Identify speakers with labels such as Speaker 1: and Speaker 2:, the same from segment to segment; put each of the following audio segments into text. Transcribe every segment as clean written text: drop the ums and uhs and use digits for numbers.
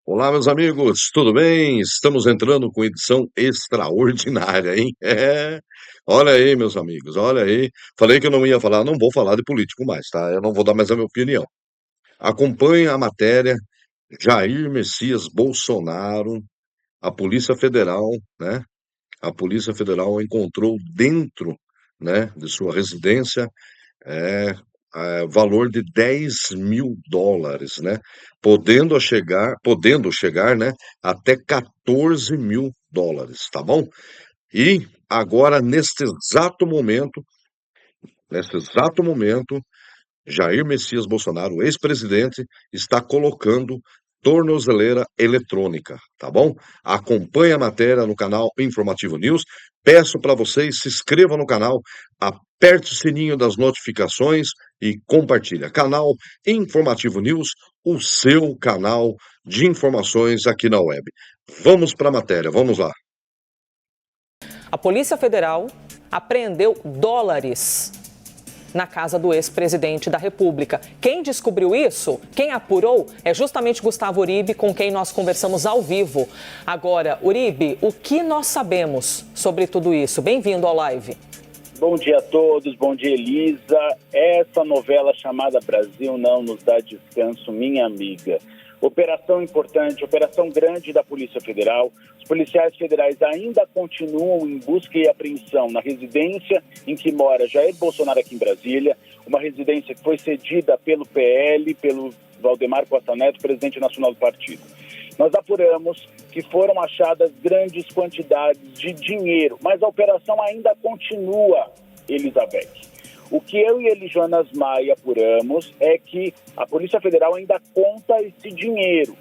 Speaker 1: Olá, meus amigos, tudo bem? Estamos entrando com edição extraordinária, hein? É. Olha aí, meus amigos, olha aí. Falei que eu não ia falar, não vou falar de político mais, tá? Eu não vou dar mais a minha opinião. Acompanhe a matéria. Jair Messias Bolsonaro, a Polícia Federal, né? A Polícia Federal encontrou dentro, né, de sua residência é, valor de US$ 10.000, né? Podendo chegar, né, até US$ 14.000, tá bom? E agora, neste exato momento, Jair Messias Bolsonaro, o ex-presidente, está colocando tornozeleira eletrônica, tá bom? Acompanhe a matéria no canal Informativo News. Peço para vocês se inscrevam no canal, aperte o sininho das notificações e compartilhe. Canal Informativo News, o seu canal de informações aqui na web. Vamos para a matéria, vamos lá.
Speaker 2: A Polícia Federal apreendeu dólares na casa do ex-presidente da República. Quem descobriu isso, quem apurou, é justamente Gustavo Uribe, com quem nós conversamos ao vivo. Agora, Uribe, o que nós sabemos sobre tudo isso? Bem-vindo ao live.
Speaker 3: Bom dia a todos, bom dia, Elisa. Essa novela chamada Brasil não nos dá descanso, minha amiga. Operação importante, operação grande da Polícia Federal. Os policiais federais ainda continuam em busca e apreensão na residência em que mora Jair Bolsonaro aqui em Brasília, uma residência que foi cedida pelo PL, pelo Valdemar Costa Neto, presidente nacional do partido. Nós apuramos que foram achadas grandes quantidades de dinheiro, mas a operação ainda continua, Elizabeth. O que eu e Elijonas Maia apuramos é que a Polícia Federal ainda conta esse dinheiro,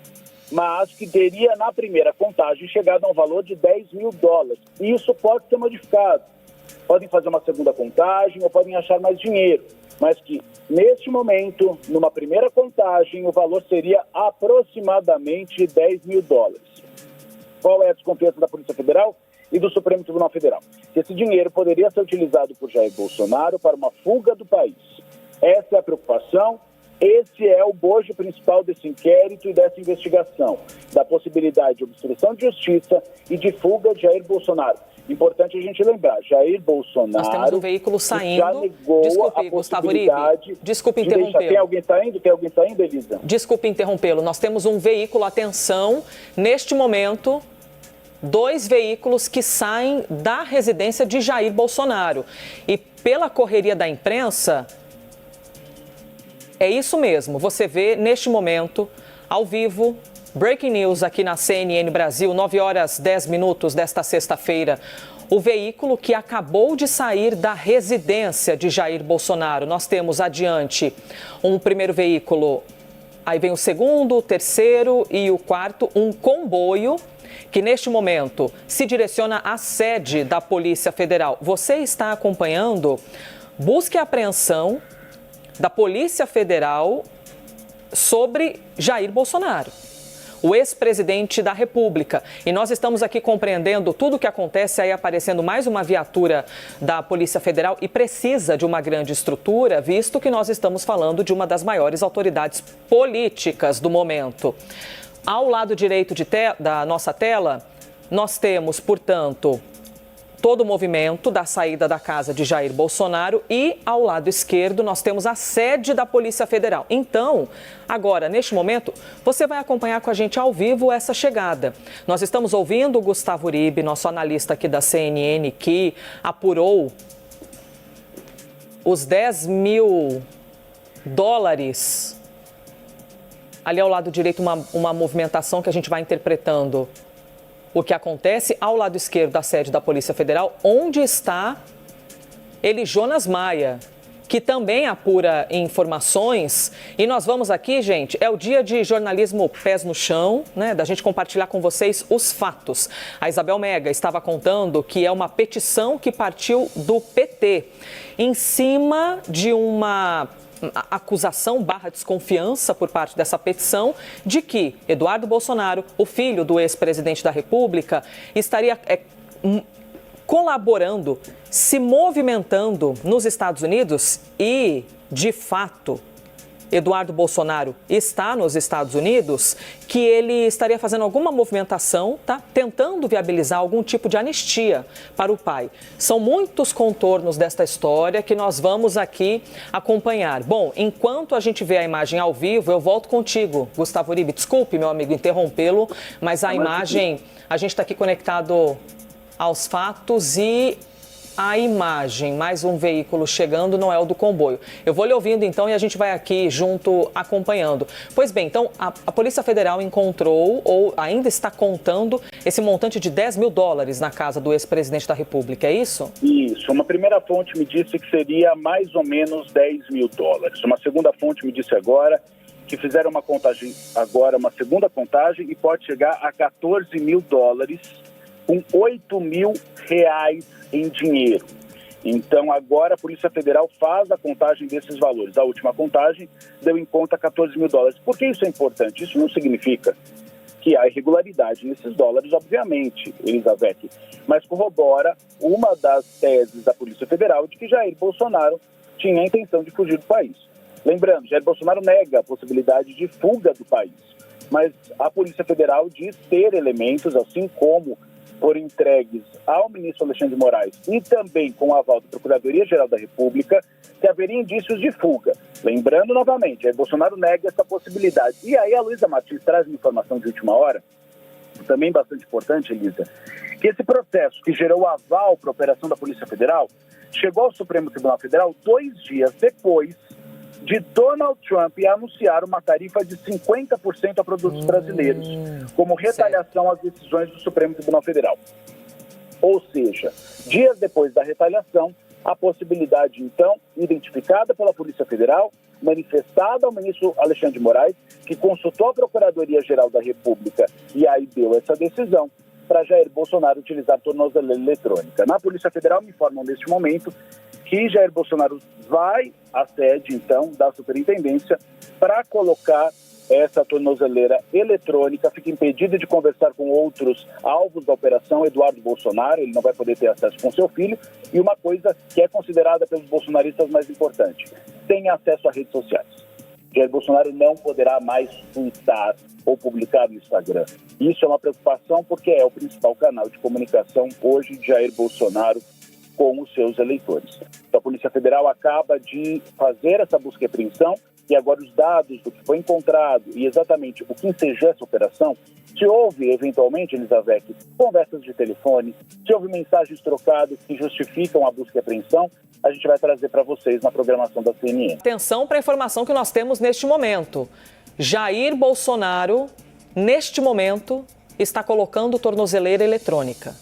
Speaker 3: mas que teria, na primeira contagem, chegado a um valor de US$ 10.000. E isso pode ser modificado. Podem fazer uma segunda contagem ou podem achar mais dinheiro, mas que, neste momento, numa primeira contagem, o valor seria aproximadamente US$ 10.000. Qual é a desconfiança da Polícia Federal e do Supremo Tribunal Federal? Que esse dinheiro poderia ser utilizado por Jair Bolsonaro para uma fuga do país. Essa é a preocupação, esse é o bojo principal desse inquérito e dessa investigação, da possibilidade de obstrução de justiça e de fuga de Jair Bolsonaro. Importante a gente lembrar, Jair Bolsonaro...
Speaker 2: Nós temos um veículo saindo...
Speaker 3: Já negou
Speaker 2: Desculpe,
Speaker 3: a
Speaker 2: Gustavo Uribe,
Speaker 3: possibilidade...
Speaker 2: desculpe interrompê-lo.
Speaker 3: Tem alguém saindo? Tem alguém saindo, Elisa?
Speaker 2: Desculpe interrompê-lo. Nós temos um veículo, atenção, neste momento... 2 veículos que saem da residência de Jair Bolsonaro. E pela correria da imprensa, é isso mesmo. Você vê neste momento, ao vivo, breaking news aqui na CNN Brasil, 9h10 desta sexta-feira. O veículo que acabou de sair da residência de Jair Bolsonaro. Nós temos adiante um primeiro veículo, aí vem o segundo, o terceiro e o quarto, um comboio que neste momento se direciona à sede da Polícia Federal. Você está acompanhando busca e apreensão da Polícia Federal sobre Jair Bolsonaro, o ex-presidente da República. E nós estamos aqui compreendendo tudo o que acontece, aí aparecendo mais uma viatura da Polícia Federal e precisa de uma grande estrutura, visto que nós estamos falando de uma das maiores autoridades políticas do momento. Ao lado direito da nossa tela, nós temos, portanto, todo o movimento da saída da casa de Jair Bolsonaro e, ao lado esquerdo, nós temos a sede da Polícia Federal. Então, agora, neste momento, você vai acompanhar com a gente ao vivo essa chegada. Nós estamos ouvindo o Gustavo Uribe, nosso analista aqui da CNN, que apurou os US$ 10.000 ali ao lado direito, uma movimentação que a gente vai interpretando o que acontece. Ao lado esquerdo da sede da Polícia Federal, onde está Elijonas Maia, que também apura informações. E nós vamos aqui, gente, é o dia de jornalismo pés no chão, né? Da gente compartilhar com vocês os fatos. A Isabel Mega estava contando que é uma petição que partiu do PT, em cima de uma acusação / desconfiança por parte dessa petição de que Eduardo Bolsonaro, o filho do ex-presidente da República, estaria colaborando, se movimentando nos Estados Unidos e, de fato, Eduardo Bolsonaro está nos Estados Unidos, que ele estaria fazendo alguma movimentação, tá? Tentando viabilizar algum tipo de anistia para o pai. São muitos contornos desta história que nós vamos aqui acompanhar. Bom, enquanto a gente vê a imagem ao vivo, eu volto contigo, Gustavo Uribe. Desculpe, meu amigo, interrompê-lo, mas a imagem, a gente está aqui conectado aos fatos e a imagem, mais um veículo chegando, não é o do comboio. Eu vou lhe ouvindo então e a gente vai aqui junto acompanhando. Pois bem, então a Polícia Federal encontrou ou ainda está contando esse montante de $10 mil na casa do ex-presidente da República, é isso?
Speaker 3: Isso. Uma primeira fonte me disse que seria mais ou menos $10 mil. Uma segunda fonte me disse agora que fizeram uma contagem agora, uma segunda contagem, e pode chegar a $14 mil com R$8 mil em dinheiro. Então, agora a Polícia Federal faz a contagem desses valores. A última contagem deu em conta $14 mil. Por que isso é importante? Isso não significa que há irregularidade nesses dólares, obviamente, Elizabeth, mas corrobora uma das teses da Polícia Federal de que Jair Bolsonaro tinha a intenção de fugir do país. Lembrando, Jair Bolsonaro nega a possibilidade de fuga do país, mas a Polícia Federal diz ter elementos, assim como foram entregues ao ministro Alexandre de Moraes e também com o aval da Procuradoria-Geral da República, que haveria indícios de fuga. Lembrando novamente, Jair Bolsonaro nega essa possibilidade. E aí a Luísa Martins traz uma informação de última hora, também bastante importante, Elisa, que esse processo que gerou o aval para a operação da Polícia Federal chegou ao Supremo Tribunal Federal 2 dias depois de Donald Trump anunciar uma tarifa de 50% a produtos brasileiros, como retaliação às decisões do Supremo Tribunal Federal. Ou seja, dias depois da retaliação, a possibilidade, então, identificada pela Polícia Federal, manifestada ao ministro Alexandre de Moraes, que consultou a Procuradoria-Geral da República e aí deu essa decisão, para Jair Bolsonaro utilizar tornozeleira eletrônica. Na Polícia Federal me informam neste momento que Jair Bolsonaro vai à sede, então, da superintendência para colocar essa tornozeleira eletrônica, fica impedido de conversar com outros alvos da operação, Eduardo Bolsonaro, ele não vai poder ter acesso com seu filho, e uma coisa que é considerada pelos bolsonaristas mais importante, tem acesso a redes sociais. Jair Bolsonaro não poderá mais tweetar ou publicar no Instagram. Isso é uma preocupação porque é o principal canal de comunicação hoje de Jair Bolsonaro com os seus eleitores. Então, a Polícia Federal acaba de fazer essa busca e apreensão e agora os dados do que foi encontrado e exatamente o que ensejou essa operação, se houve, eventualmente, Elizabeth, conversas de telefone, se houve mensagens trocadas que justificam a busca e apreensão, a gente vai trazer para vocês na programação da CNN.
Speaker 2: Atenção para a informação que nós temos neste momento. Jair Bolsonaro, neste momento, está colocando tornozeleira eletrônica.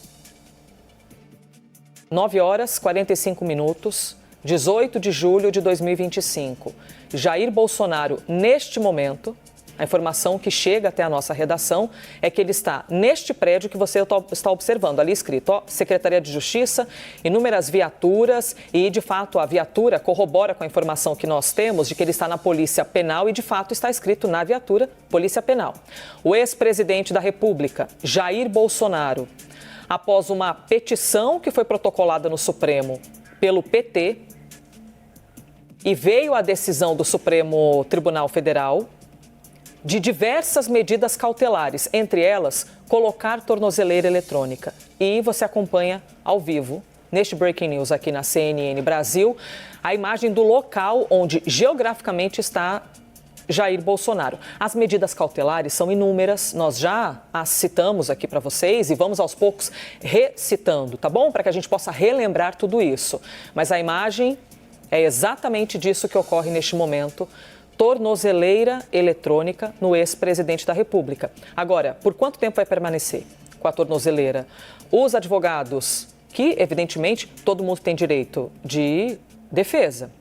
Speaker 2: 9h45, 18 de julho de 2025. Jair Bolsonaro, neste momento, a informação que chega até a nossa redação é que ele está neste prédio que você está observando, ali escrito, ó, Secretaria de Justiça, inúmeras viaturas e, de fato, a viatura corrobora com a informação que nós temos de que ele está na Polícia Penal e, de fato, está escrito na viatura Polícia Penal. O ex-presidente da República, Jair Bolsonaro, após uma petição que foi protocolada no Supremo pelo PT e veio a decisão do Supremo Tribunal Federal de diversas medidas cautelares, entre elas, colocar tornozeleira eletrônica. E você acompanha ao vivo, neste Breaking News aqui na CNN Brasil, a imagem do local onde geograficamente está Jair Bolsonaro. As medidas cautelares são inúmeras, nós já as citamos aqui para vocês e vamos aos poucos recitando, tá bom? Para que a gente possa relembrar tudo isso. Mas a imagem é exatamente disso que ocorre neste momento. Tornozeleira eletrônica no ex-presidente da República. Agora, por quanto tempo vai permanecer com a tornozeleira? Os advogados, que evidentemente todo mundo tem direito de defesa,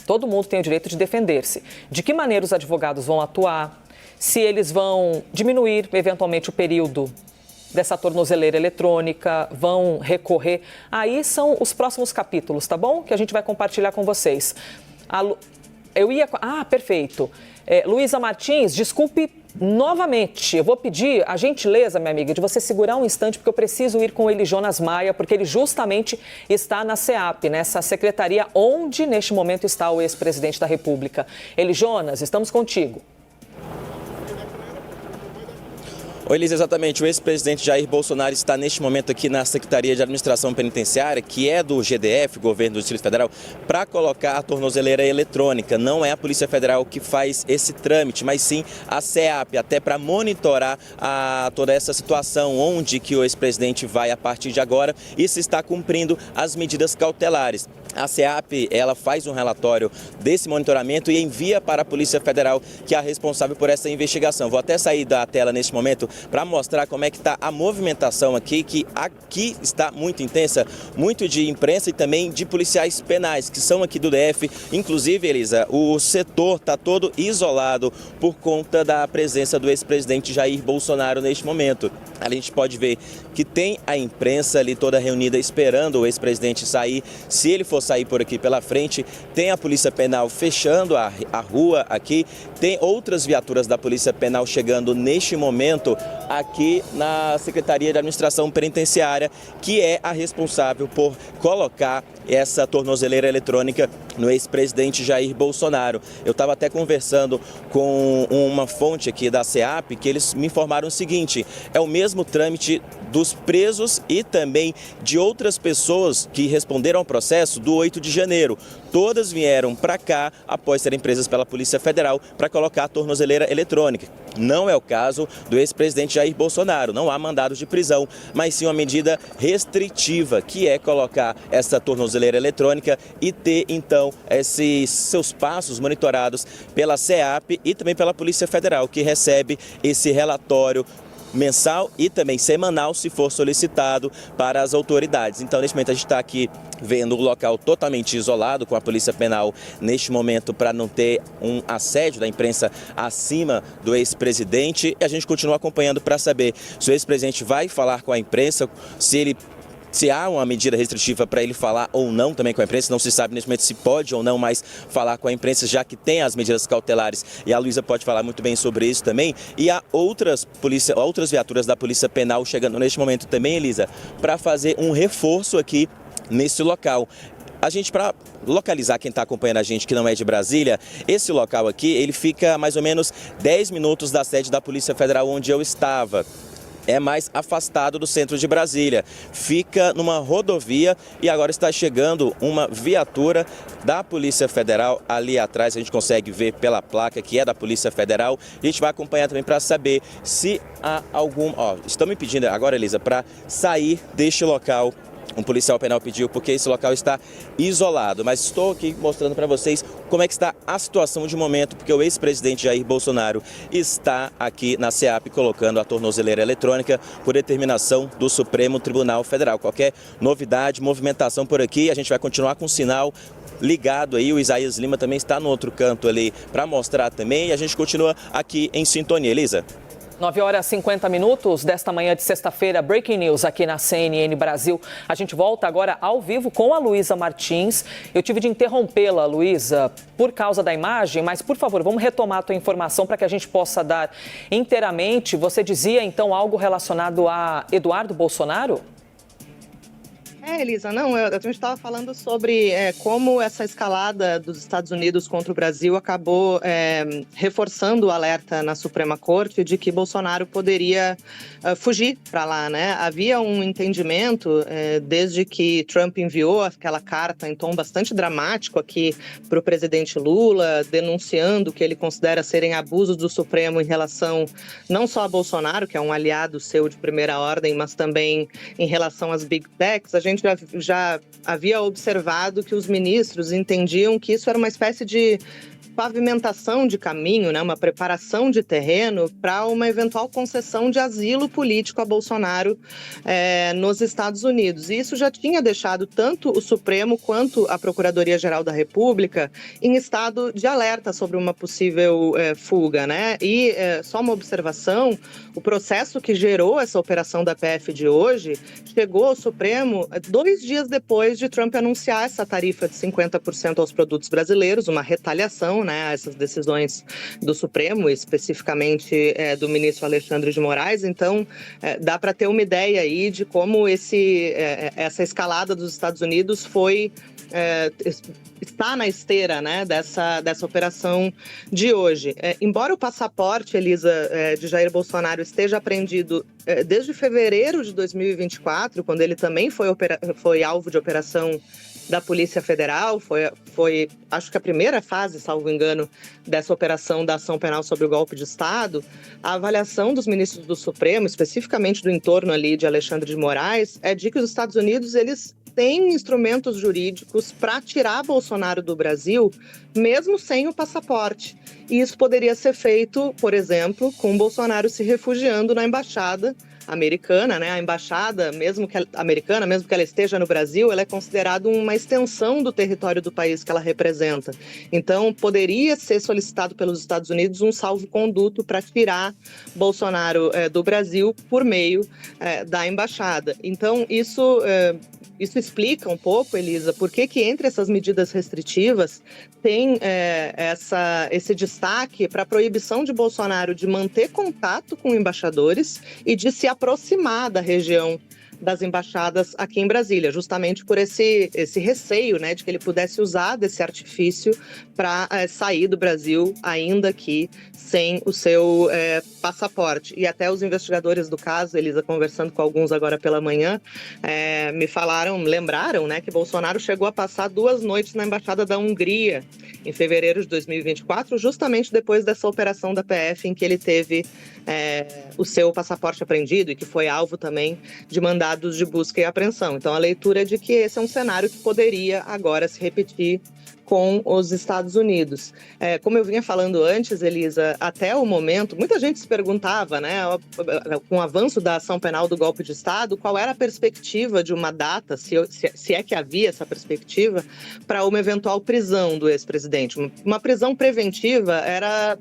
Speaker 2: todo mundo tem o direito de defender-se. De que maneira os advogados vão atuar? Se eles vão diminuir eventualmente o período dessa tornozeleira eletrônica, vão recorrer? Aí são os próximos capítulos, tá bom? Que a gente vai compartilhar com vocês. Perfeito. Luísa Martins, desculpe novamente. Eu vou pedir a gentileza, minha amiga, de você segurar um instante, porque eu preciso ir com ele, Jonas Maia, porque ele justamente está na SEAP, nessa secretaria onde, neste momento, está o ex-presidente da República. Eli Jonas, estamos contigo.
Speaker 4: Oi, Liz, exatamente. O ex-presidente Jair Bolsonaro está neste momento aqui na Secretaria de Administração Penitenciária, que é do GDF, Governo do Distrito Federal, para colocar a tornozeleira eletrônica. Não é a Polícia Federal que faz esse trâmite, mas sim a SEAP, até para monitorar toda essa situação, onde que o ex-presidente vai a partir de agora e se está cumprindo as medidas cautelares. A SEAP, ela faz um relatório desse monitoramento e envia para a Polícia Federal, que é a responsável por essa investigação. Vou até sair da tela neste momento para mostrar como é que está a movimentação aqui, que aqui está muito intensa, muito de imprensa e também de policiais penais, que são aqui do DF. Inclusive, Elisa, o setor está todo isolado por conta da presença do ex-presidente Jair Bolsonaro neste momento. A gente pode ver que tem a imprensa ali toda reunida esperando o ex-presidente sair. Se ele for sair por aqui pela frente, tem a Polícia Penal fechando a rua aqui, tem outras viaturas da Polícia Penal chegando neste momento aqui na Secretaria de Administração Penitenciária, que é a responsável por colocar essa tornozeleira eletrônica no ex-presidente Jair Bolsonaro. Eu estava até conversando com uma fonte aqui da SEAP, que eles me informaram o seguinte: é o mesmo trâmite dos presos e também de outras pessoas que responderam ao processo do 8 de janeiro. Todas vieram para cá após serem presas pela Polícia Federal para colocar a tornozeleira eletrônica. Não é o caso do ex-presidente Jair Bolsonaro, não há mandados de prisão, mas sim uma medida restritiva, que é colocar essa tornozeleira eletrônica e ter então esses seus passos monitorados pela SEAP e também pela Polícia Federal, que recebe esse relatório mensal e também semanal, se for solicitado, para as autoridades. Então, neste momento, a gente está aqui vendo o local totalmente isolado, com a Polícia Penal neste momento, para não ter um assédio da imprensa acima do ex-presidente. E a gente continua acompanhando para saber se o ex-presidente vai falar com a imprensa, se há uma medida restritiva para ele falar ou não também com a imprensa. Não se sabe nesse momento se pode ou não mais falar com a imprensa, já que tem as medidas cautelares, e a Luísa pode falar muito bem sobre isso também. E há outras viaturas da Polícia Penal chegando neste momento também, Elisa, para fazer um reforço aqui nesse local. A gente, para localizar quem está acompanhando a gente que não é de Brasília, esse local aqui, ele fica a mais ou menos 10 minutos da sede da Polícia Federal onde eu estava. É mais afastado do centro de Brasília, fica numa rodovia e agora está chegando uma viatura da Polícia Federal ali atrás. A gente consegue ver pela placa que é da Polícia Federal. A gente vai acompanhar também para saber se há algum... estão me pedindo agora, Elisa, para sair deste local. Um policial penal pediu porque esse local está isolado, mas estou aqui mostrando para vocês como é que está a situação de momento, porque o ex-presidente Jair Bolsonaro está aqui na SEAP colocando a tornozeleira eletrônica por determinação do Supremo Tribunal Federal. Qualquer novidade, movimentação por aqui, a gente vai continuar com o sinal ligado aí. O Isaías Lima também está no outro canto ali para mostrar também, e a gente continua aqui em sintonia. Elisa?
Speaker 2: 9h50 desta manhã de sexta-feira, Breaking News aqui na CNN Brasil. A gente volta agora ao vivo com a Luísa Martins. Eu tive de interrompê-la, Luísa, por causa da imagem, mas, por favor, vamos retomar a tua informação para que a gente possa dar inteiramente. Você dizia, então, algo relacionado a Eduardo Bolsonaro?
Speaker 5: Elisa, não, a gente estava falando sobre como essa escalada dos Estados Unidos contra o Brasil acabou reforçando o alerta na Suprema Corte de que Bolsonaro poderia fugir para lá, né? Havia um entendimento desde que Trump enviou aquela carta em tom bastante dramático aqui para o presidente Lula, denunciando o que ele considera serem abusos do Supremo em relação não só a Bolsonaro, que é um aliado seu de primeira ordem, mas também em relação às Big Techs. A gente já havia observado que os ministros entendiam que isso era uma espécie de pavimentação de caminho, né, uma preparação de terreno para uma eventual concessão de asilo político a Bolsonaro nos Estados Unidos. E isso já tinha deixado tanto o Supremo quanto a Procuradoria-Geral da República em estado de alerta sobre uma possível fuga, né? E só uma observação, o processo que gerou essa operação da PF de hoje chegou ao Supremo 2 dias depois de Trump anunciar essa tarifa de 50% aos produtos brasileiros, uma retaliação oposição, né, a essas decisões do Supremo, especificamente do ministro Alexandre de Moraes. Então, dá para ter uma ideia aí de como essa escalada dos Estados Unidos está na esteira, né, dessa operação de hoje. Embora o passaporte, Elisa, de Jair Bolsonaro esteja apreendido desde fevereiro de 2024, quando ele também foi alvo de operação da Polícia Federal, foi acho que a primeira fase, salvo engano, dessa operação da ação penal sobre o golpe de Estado, a avaliação dos ministros do Supremo, especificamente do entorno ali de Alexandre de Moraes, é de que os Estados Unidos, eles têm instrumentos jurídicos para tirar Bolsonaro do Brasil, mesmo sem o passaporte. E isso poderia ser feito, por exemplo, com Bolsonaro se refugiando na embaixada americana, né? A embaixada, mesmo que ela esteja no Brasil, ela é considerada uma extensão do território do país que ela representa. Então, poderia ser solicitado pelos Estados Unidos um salvo-conduto para tirar Bolsonaro do Brasil por meio da embaixada. Então, isso explica um pouco, Elisa, por que entre essas medidas restritivas tem esse destaque para a proibição de Bolsonaro de manter contato com embaixadores e de se aproximar da região das embaixadas aqui em Brasília, justamente por esse receio, né, de que ele pudesse usar desse artifício para sair do Brasil ainda aqui sem o seu passaporte. E até os investigadores do caso, Elisa, conversando com alguns agora pela manhã, me lembraram, né, que Bolsonaro chegou a passar 2 noites na embaixada da Hungria em fevereiro de 2024, justamente depois dessa operação da PF em que ele teve o seu passaporte apreendido e que foi alvo também de mandados de busca e apreensão. Então, a leitura é de que esse é um cenário que poderia agora se repetir com os Estados Unidos. Como eu vinha falando antes, Elisa, até o momento, muita gente se perguntava, né, com o avanço da ação penal do golpe de Estado, qual era a perspectiva de uma data, se é que havia essa perspectiva, para uma eventual prisão do ex-presidente. Uma prisão preventiva era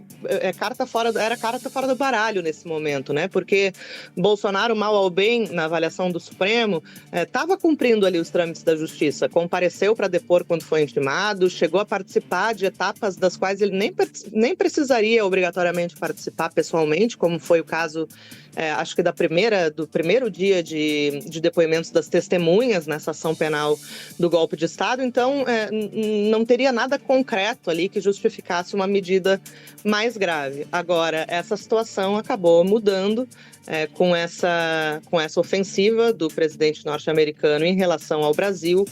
Speaker 5: carta fora do baralho nesse momento, né, porque Bolsonaro, mal ou bem, na avaliação do Supremo, estava cumprindo ali os trâmites da justiça, compareceu para depor quando foi intimado, chegou a participar de etapas das quais ele nem precisaria obrigatoriamente participar pessoalmente, como foi o caso, acho que do primeiro dia de depoimentos das testemunhas nessa ação penal do golpe de Estado. Então, não teria nada concreto ali que justificasse uma medida mais grave. Agora, essa situação acabou mudando com essa ofensiva do presidente norte-americano em relação ao Brasil,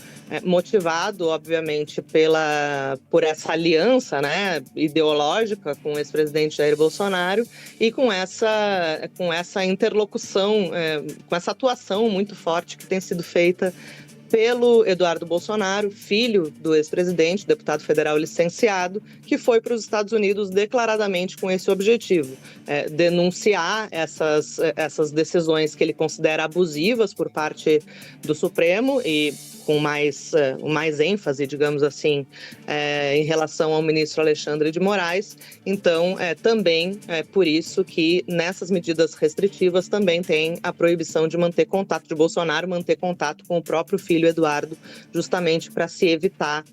Speaker 5: motivado, obviamente, por essa aliança, né, ideológica com o ex-presidente Jair Bolsonaro e com essa interlocução, com essa atuação muito forte que tem sido feita pelo Eduardo Bolsonaro, filho do ex-presidente, deputado federal licenciado, que foi para os Estados Unidos declaradamente com esse objetivo, denunciar essas decisões que ele considera abusivas por parte do Supremo e com mais ênfase, digamos assim, em relação ao ministro Alexandre de Moraes. Então, também é por isso que nessas medidas restritivas também tem a proibição de manter contato de Bolsonaro, manter contato com o próprio filho Eduardo, justamente para se evitar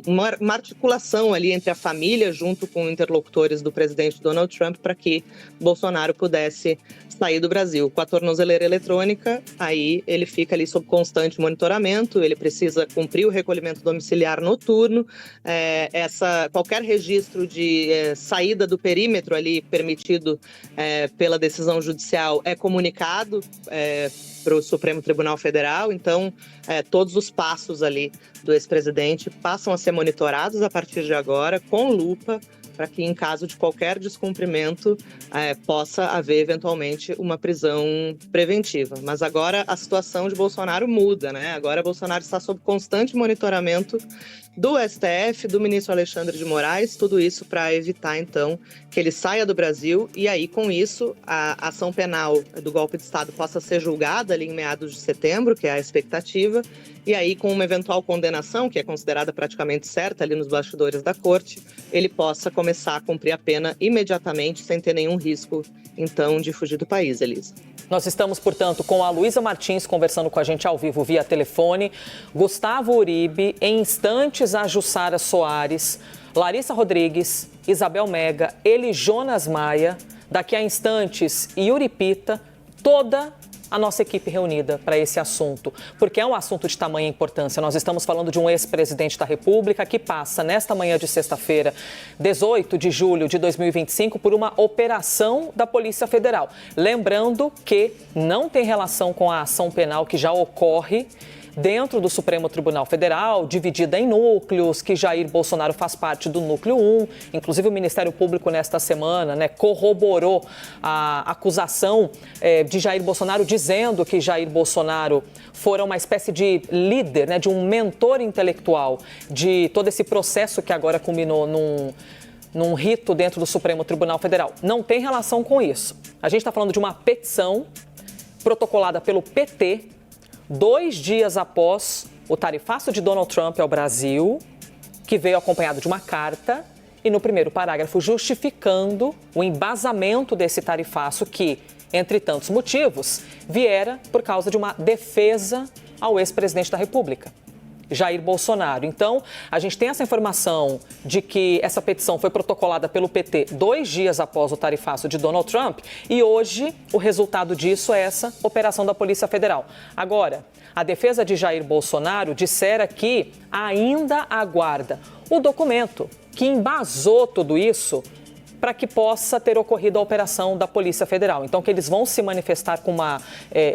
Speaker 5: uma articulação ali entre a família junto com interlocutores do presidente Donald Trump para que Bolsonaro pudesse sair do Brasil. Com a tornozeleira eletrônica, aí ele fica ali sob constante monitoramento, ele precisa cumprir o recolhimento domiciliar noturno, qualquer registro de saída do perímetro ali permitido pela decisão judicial é comunicado para o Supremo Tribunal Federal. Então, todos os passos ali do ex-presidente passam a ser monitorados a partir de agora, com lupa, para que, em caso de qualquer descumprimento, possa haver, eventualmente, uma prisão preventiva. Mas agora a situação de Bolsonaro muda, né? Agora Bolsonaro está sob constante monitoramento do STF, do ministro Alexandre de Moraes, tudo isso para evitar, então, que ele saia do Brasil e aí, com isso, a ação penal do golpe de Estado possa ser julgada ali em meados de setembro, que é a expectativa, e aí, com uma eventual condenação, que é considerada praticamente certa ali nos bastidores da corte, ele possa começar a cumprir a pena imediatamente, sem ter nenhum risco, então, de fugir do país, Elisa.
Speaker 2: Nós estamos, portanto, com a Luísa Martins conversando com a gente ao vivo via telefone, Gustavo Uribe, em instantes a Jussara Soares, Larissa Rodrigues, Isabel Mega, Eli Jonas Maia, daqui a instantes Yuri Pita, toda a nossa equipe reunida para esse assunto, porque é um assunto de tamanha importância. Nós estamos falando de um ex-presidente da República que passa nesta manhã de sexta-feira, 18 de julho de 2025, por uma operação da Polícia Federal. Lembrando que não tem relação com a ação penal que já ocorre dentro do Supremo Tribunal Federal, dividida em núcleos, que Jair Bolsonaro faz parte do núcleo 1. Inclusive, o Ministério Público, nesta semana, corroborou a acusação de Jair Bolsonaro, dizendo que Jair Bolsonaro fora uma espécie de líder, de um mentor intelectual de todo esse processo que agora culminou num rito dentro do Supremo Tribunal Federal. Não tem relação com isso. A gente está falando de uma petição protocolada pelo PT, 2 dias após o tarifaço de Donald Trump ao Brasil, que veio acompanhado de uma carta e no primeiro parágrafo justificando o embasamento desse tarifaço que, entre tantos motivos, viera por causa de uma defesa ao ex-presidente da República, Jair Bolsonaro. Então, a gente tem essa informação de que essa petição foi protocolada pelo PT 2 dias após o tarifaço de Donald Trump e hoje o resultado disso é essa operação da Polícia Federal. Agora, a defesa de Jair Bolsonaro dissera que ainda aguarda o documento que embasou tudo isso para que possa ter ocorrido a operação da Polícia Federal. Então, que eles vão se manifestar com uma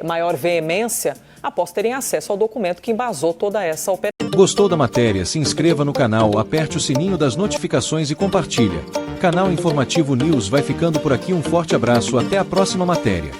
Speaker 2: maior veemência após terem acesso ao documento que embasou toda essa operação.
Speaker 6: Gostou da matéria? Se inscreva no canal, aperte o sininho das notificações e compartilha. Canal Informativo News vai ficando por aqui. Um forte abraço, até a próxima matéria.